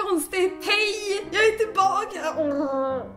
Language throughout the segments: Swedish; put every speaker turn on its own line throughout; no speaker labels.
konstigt. Hej! Jag är tillbaka!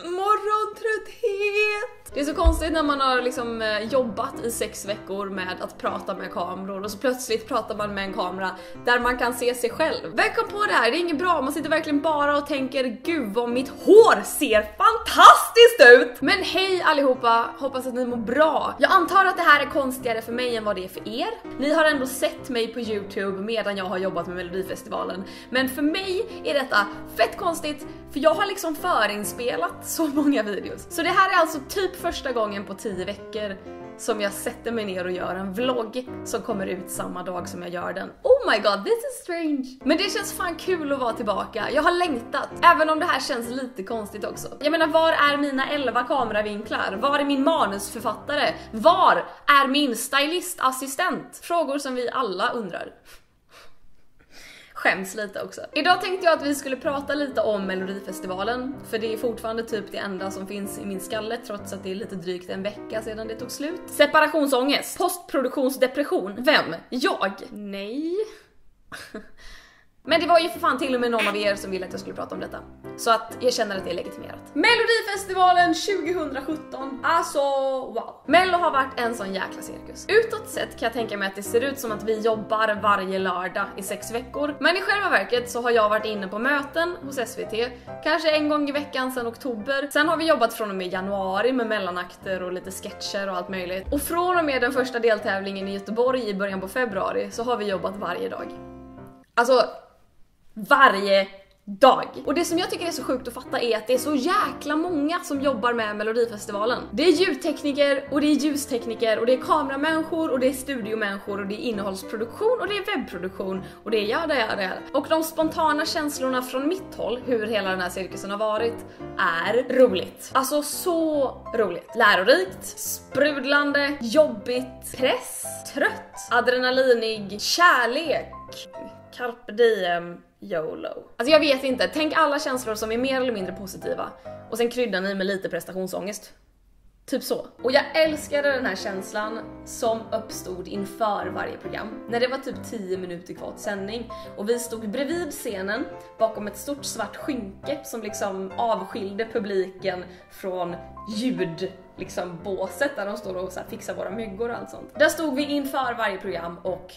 Morgontrötthet! Det är så konstigt när man har liksom jobbat i 6 veckor med att prata med kameror och så plötsligt pratar man med en kamera där man kan se sig själv. Vem kom på det här? Det är inget bra. Man sitter verkligen bara och tänker gud vad mitt hår ser fantastiskt ut! Men hej allihopa, hoppas att ni mår bra. Jag antar att det här är konstigare för mig än vad det är för er. Ni har ändå sett mig på YouTube medan jag har jobbat med Melodifestivalen. Men för mig är detta fett konstigt för jag har liksom förinspelat så många videos. Så det här är alltså typ första gången på 10 veckor som jag sätter mig ner och gör en vlogg som kommer ut samma dag som jag gör den. Oh my god, this is strange. Men det känns fan kul att vara tillbaka. Jag har längtat, även om det här känns lite konstigt också. Jag menar, var är mina 11 kameravinklar? Var är min manusförfattare? Var är min stylistassistent? Frågor som vi alla undrar. Skäms lite också. Idag tänkte jag att vi skulle prata lite om Melodifestivalen, för det är fortfarande typ det enda som finns i min skalle trots att det är lite drygt en vecka sedan det tog slut. Separationsångest, postproduktionsdepression. Vem? Jag? Nej. Men det var ju för fan till och med någon av er som ville att jag skulle prata om detta. Så att jag känner att det är legitimerat. Melodifestivalen 2017. Alltså, wow. Mello har varit en sån jäkla cirkus. Utåt sett kan jag tänka mig att det ser ut som att vi jobbar varje lördag i 6 veckor. Men i själva verket så har jag varit inne på möten hos SVT. Kanske en gång i veckan sedan oktober. Sen har vi jobbat från och med januari med mellanakter och lite sketcher och allt möjligt. Och från och med den första deltävlingen i Göteborg i början på februari så har vi jobbat varje dag. Alltså varje dag. Och det som jag tycker är så sjukt att fatta är att det är så jäkla många som jobbar med Melodifestivalen. Det är ljudtekniker och det är ljustekniker och det är kameramänniskor och det är studiomänniskor och det är innehållsproduktion och det är webbproduktion och det är jada. Och de spontana känslorna från mitt håll, hur hela den här cirkusen har varit, är roligt. Alltså så roligt. Lärorikt, sprudlande, jobbigt, press, trött, adrenalinig, kärlek, carpe diem, YOLO. Alltså jag vet inte, tänk alla känslor som är mer eller mindre positiva och sen kryddar ni med lite prestationsångest. Typ så. Och jag älskade den här känslan som uppstod inför varje program. När det var typ 10 minuter kvar till sändning och vi stod bredvid scenen bakom ett stort svart skynke som liksom avskilde publiken från ljud, liksom båset där de står och så här fixar våra myggor och allt sånt. Där stod vi inför varje program och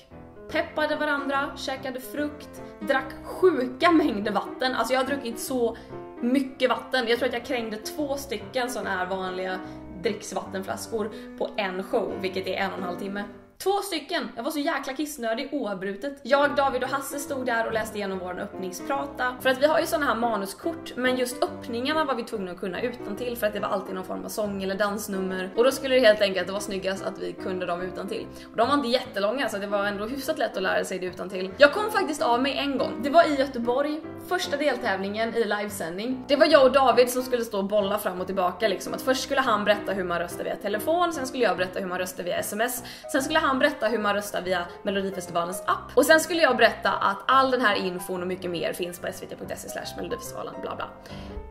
peppade varandra, käkade frukt, drack sjuka mängder vatten. Alltså jag har druckit så mycket vatten. Jag tror att jag krängde 2 stycken såna här vanliga dricksvattenflaskor på en show, vilket är 1,5 timme. 2 stycken! Jag var så jäkla kissnödig oavbrutet. Jag, David och Hasse stod där och läste igenom vår öppningsprata. För att vi har ju såna här manuskort, men just öppningarna var vi tvungna att kunna utantill för att det var alltid någon form av sång eller dansnummer. Och då skulle det helt enkelt vara snyggast att vi kunde dem utantill. Och de var inte jättelånga så det var ändå hyfsat lätt att lära sig det utantill. Jag kom faktiskt av mig en gång. Det var i Göteborg, första deltävlingen i livesändning. Det var jag och David som skulle stå och bolla fram och tillbaka liksom. Att först skulle han berätta hur man röstar via telefon, sen skulle jag berätta hur man röstar via sms, sen skulle han berätta hur man röstar via Melodifestivalens app. Och sen skulle jag berätta att all den här infon och mycket mer finns på svt.se/melodifestivalen, bla bla.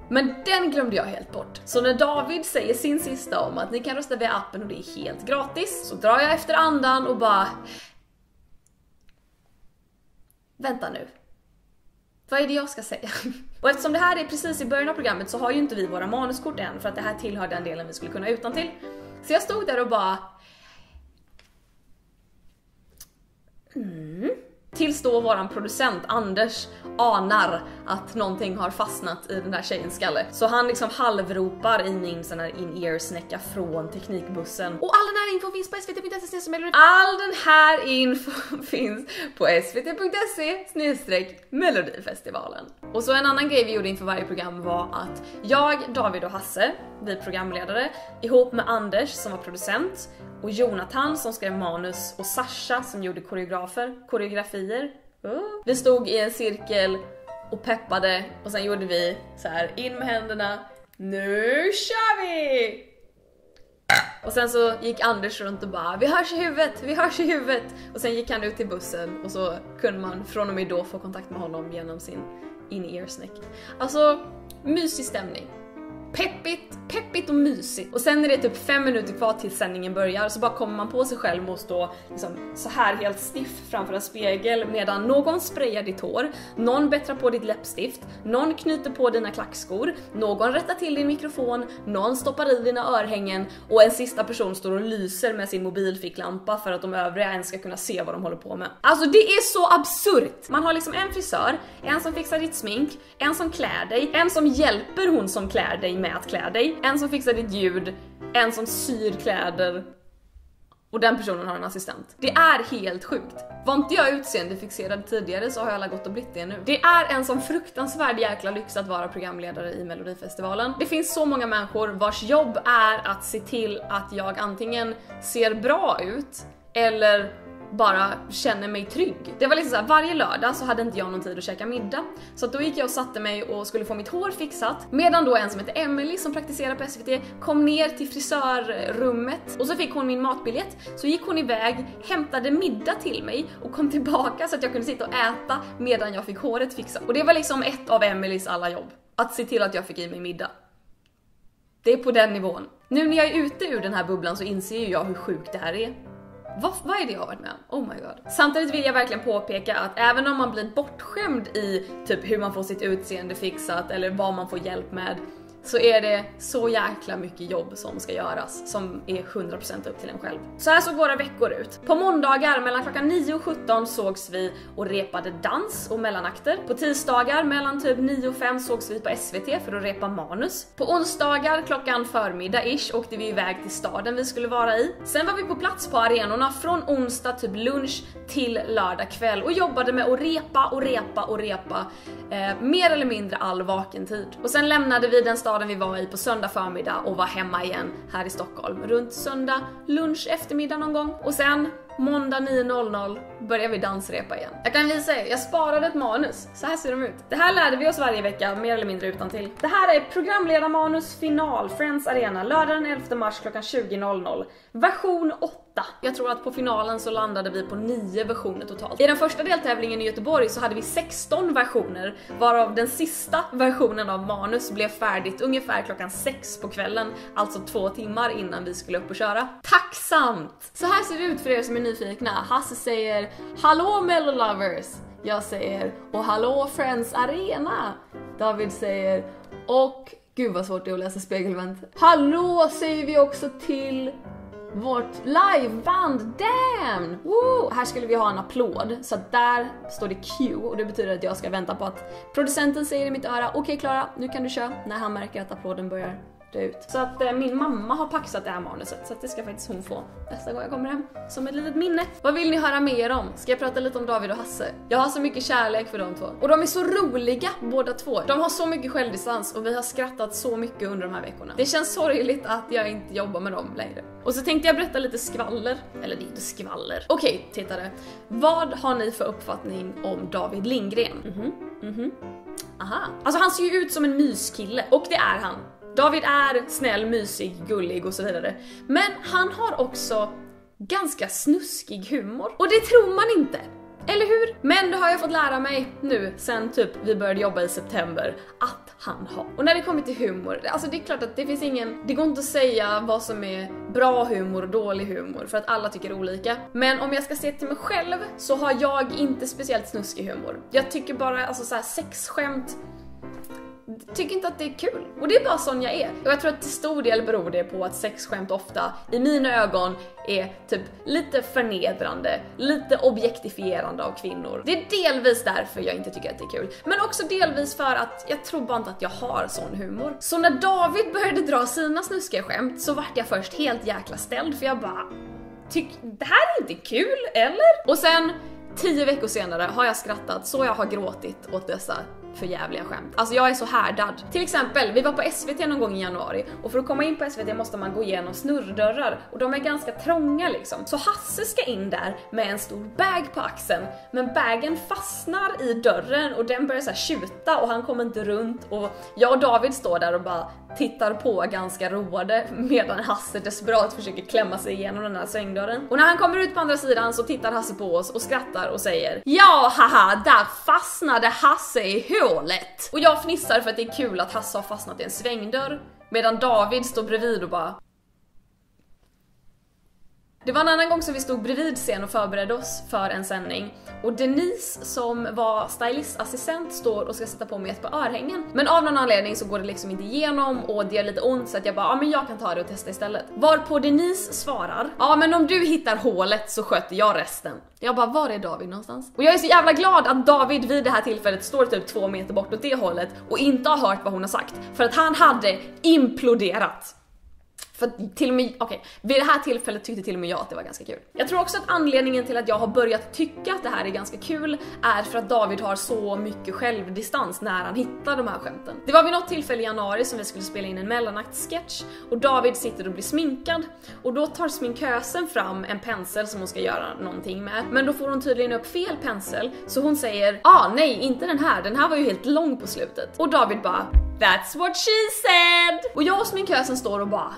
Men den glömde jag helt bort. Så när David säger sin sista om att ni kan rösta via appen och det är helt gratis, så drar jag efter andan och bara... Vänta nu. Vad är det jag ska säga? Och eftersom det här är precis i början av programmet så har ju inte vi våra manuskort än, för att det här tillhör den delen vi skulle kunna utantill. Så jag stod där och bara... Tills då våran producent Anders anar att någonting har fastnat i den där tjejens skalle. Så han liksom halvropar i min sån här in-ear-snäcka från teknikbussen. Och all den här info finns på svt.se som all den här info finns på svt.se/Melodifestivalen. Och så en annan grej vi gjorde inför varje program var att jag, David och Hasse, vi programledare, ihop med Anders som var producent och Jonathan som skrev manus och Sasha som gjorde koreografier. Vi stod i en cirkel och peppade och sen gjorde vi så här, in med händerna, nu kör vi! Och sen så gick Anders runt och bara, vi hörs i huvudet. Och sen gick han ut till bussen och så kunde man från och med då få kontakt med honom genom sin in-ear-snäck. Alltså, mysig stämning. peppigt och mysigt. Och sen är det typ 5 minuter kvar till sändningen börjar, så bara kommer man på sig själv och stå liksom så här helt stiff framför en spegel medan någon sprayar ditt hår, någon bättrar på ditt läppstift, någon knyter på dina klackskor, någon rättar till din mikrofon, någon stoppar i dina örhängen och en sista person står och lyser med sin mobilficklampa för att de övriga ens ska kunna se vad de håller på med. Alltså det är så absurt! Man har liksom en frisör, en som fixar ditt smink, en som klär dig, en som hjälper hon som klär dig med att klä dig, en som fixar ditt ljud, en som syr kläder och den personen har en assistent. Det är helt sjukt. Var inte jag utseendefixerad tidigare så har jag alla gått och blivit det nu. Det är en sån fruktansvärd jäkla lyx att vara programledare i Melodifestivalen. Det finns så många människor vars jobb är att se till att jag antingen ser bra ut eller bara känner mig trygg. Det var liksom så här, varje lördag så hade inte jag någon tid att käka middag. Så att då gick jag och satte mig och skulle få mitt hår fixat. Medan då en som heter Emily som praktiserar på SVT kom ner till frisörrummet och så fick hon min matbiljett. Så gick hon iväg, hämtade middag till mig och kom tillbaka så att jag kunde sitta och äta medan jag fick håret fixat. Och det var liksom ett av Emilys alla jobb. Att se till att jag fick i mig middag. Det är på den nivån. Nu när jag är ute ur den här bubblan så inser ju jag hur sjukt det här är. Vad är det jag har varit med om? Oh my god. Samtidigt vill jag verkligen påpeka att även om man blir bortskämd i typ hur man får sitt utseende fixat eller vad man får hjälp med, så är det så jäkla mycket jobb som ska göras som är 100% upp till en själv. Så här såg våra veckor ut. På måndagar mellan klockan 9 och 17 sågs vi och repade dans och mellanakter. På tisdagar mellan typ 9 och 5 sågs vi på SVT för att repa manus. På onsdagar klockan förmiddag-ish åkte vi iväg till staden vi skulle vara i. Sen var vi på plats på arenorna från onsdag typ lunch till lördag kväll och jobbade med att repa mer eller mindre all vaken tid. Och sen lämnade vi den staden vi var i på söndag förmiddag och var hemma igen här i Stockholm runt söndag lunch eftermiddag någon gång. Och sen måndag 9.00 börjar vi dansrepa igen. Jag kan visa er, jag sparade ett manus. Så här ser de ut. Det här lärde vi oss varje vecka, mer eller mindre utan till. Det här är programledarmanus final, Friends Arena, lördag den 11 mars klockan 20.00. Version 8. Jag tror att på finalen så landade vi på 9 versioner totalt. I den första deltävlingen i Göteborg så hade vi 16 versioner, varav den sista versionen av manus blev färdigt ungefär klockan 6 på kvällen, alltså 2 timmar innan vi skulle upp och köra. Tacksamt! Så här ser det ut för er som är nyfikna. Hasse säger hallå Mello Lovers. Jag säger och hallå Friends Arena. David säger och gud vad svårt det är att läsa spegelvänt. Hallå säger vi också till vårt liveband Damn! Woo! Här skulle vi ha en applåd, så att där står det Q och det betyder att jag ska vänta på att producenten säger i mitt öra okej Klara, nu kan du köra, när han märker att applåden börjar dö ut. Så att min mamma har paxat det här manuset, så att det ska faktiskt hon få nästa gång jag kommer hem, som ett litet minne. Vad vill ni höra mer om? Ska jag prata lite om David och Hasse? Jag har så mycket kärlek för de två. Och de är så roliga båda två. De har så mycket självdistans och vi har skrattat så mycket under de här veckorna. Det känns sorgligt att jag inte jobbar med dem längre. Och så tänkte jag berätta lite skvaller. Eller det är inte skvaller. Okej, tittare. Vad har ni för uppfattning om David Lindgren? Aha. Alltså han ser ju ut som en myskille. Och det är han. David är snäll, mysig, gullig och så vidare. Men han har också ganska snuskig humor. Och det tror man inte. Eller hur? Men det har jag fått lära mig nu sen typ vi började jobba i september att han har. Och när det kommer till humor, alltså det är klart att det finns ingen, det går inte att säga vad som är bra humor och dålig humor för att alla tycker olika. Men om jag ska se till mig själv så har jag inte speciellt snuskig humor. Jag tycker bara alltså så här sexskämt, tycker inte att det är kul. Och det är bara sån jag är. Och jag tror att till stor del beror det på att sexskämt ofta i mina ögon är typ lite förnedrande, lite objektifierande av kvinnor. Det är delvis därför jag inte tycker att det är kul. Men också delvis för att jag tror bara inte att jag har sån humor. Så när David började dra sina snuskiga skämt så vart jag först helt jäkla ställd. För jag bara, det här är inte kul, eller? Och sen 10 veckor senare har jag skrattat så jag har gråtit åt dessa för jävliga skämt. Alltså jag är så härdad. Till exempel, vi var på SVT någon gång i januari och för att komma in på SVT måste man gå igenom snurrdörrar och de är ganska trånga liksom. Så Hasse ska in där med en stor bag på axeln, men bagen fastnar i dörren och den börjar så här tjuta och han kommer inte runt och jag och David står där och bara tittar på ganska roade medan Hasse desperat försöker klämma sig igenom den här svängdörren. Och när han kommer ut på andra sidan så tittar Hasse på oss och skrattar och säger ja, haha, där fastnade Hasse i hålet. Och jag fnissar för att det är kul att Hasse har fastnat i en svängdörr. Medan David står bredvid och bara... Det var en annan gång som vi stod bredvid scen och förberedde oss för en sändning. Och Denise som var stylistassistent står och ska sätta på mig ett par örhängen. Men av någon anledning så går det liksom inte igenom och det gör lite ont så att jag bara, ja men jag kan ta det och testa istället. Varpå Denise svarar, ja men om du hittar hålet så sköter jag resten. Jag bara, var är David någonstans? Och jag är så jävla glad att David vid det här tillfället står typ 2 meter bort åt det hållet och inte har hört vad hon har sagt. För att han hade imploderat. För till och med, vid det här tillfället tyckte till och med jag att det var ganska kul. Jag tror också att anledningen till att jag har börjat tycka att det här är ganska kul är för att David har så mycket självdistans när han hittar de här skämten. Det var vid något tillfälle i januari som vi skulle spela in en mellanaktssketch och David sitter och blir sminkad och då tar sminkösen fram en pensel som hon ska göra någonting med. Men då får hon tydligen upp fel pensel så hon säger, nej inte den här var ju helt lång på slutet. Och David bara, that's what she said! Och jag och sminkösen står och bara,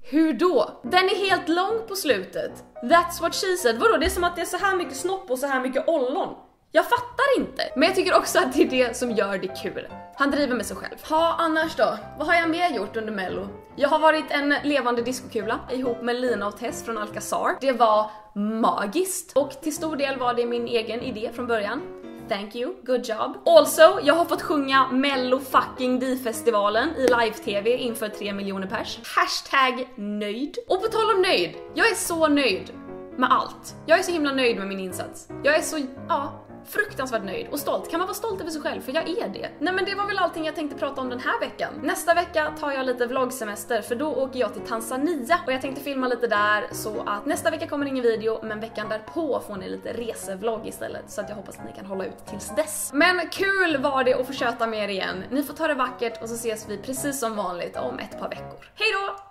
hur då? Den är helt lång på slutet. That's what she said. Vadå? Det är som att det är så här mycket snopp och så här mycket ollon. Jag fattar inte. Men jag tycker också att det är det som gör det kul. Han driver med sig själv. Annars då? Vad har jag mer gjort under Mello? Jag har varit en levande diskokula ihop med Lina och Tess från Alcazar. Det var magiskt. Och till stor del var det min egen idé från början. Thank you, good job. Also, jag har fått sjunga Mello fucking Di-festivalen i live-tv inför 3 miljoner pers. Hashtag nöjd. Och på tal om nöjd, jag är så nöjd med allt. Jag är så himla nöjd med min insats. Jag är så, fruktansvärt nöjd och stolt. Kan man vara stolt över sig själv? För jag är det. Nej men det var väl allting jag tänkte prata om den här veckan. Nästa vecka tar jag lite vloggsemester för då åker jag till Tanzania och jag tänkte filma lite där så att nästa vecka kommer ingen video men veckan därpå får ni lite resevlogg istället så att jag hoppas att ni kan hålla ut tills dess. Men kul var det att få köta med er igen. Ni får ta det vackert och så ses vi precis som vanligt om ett par veckor. Hej då!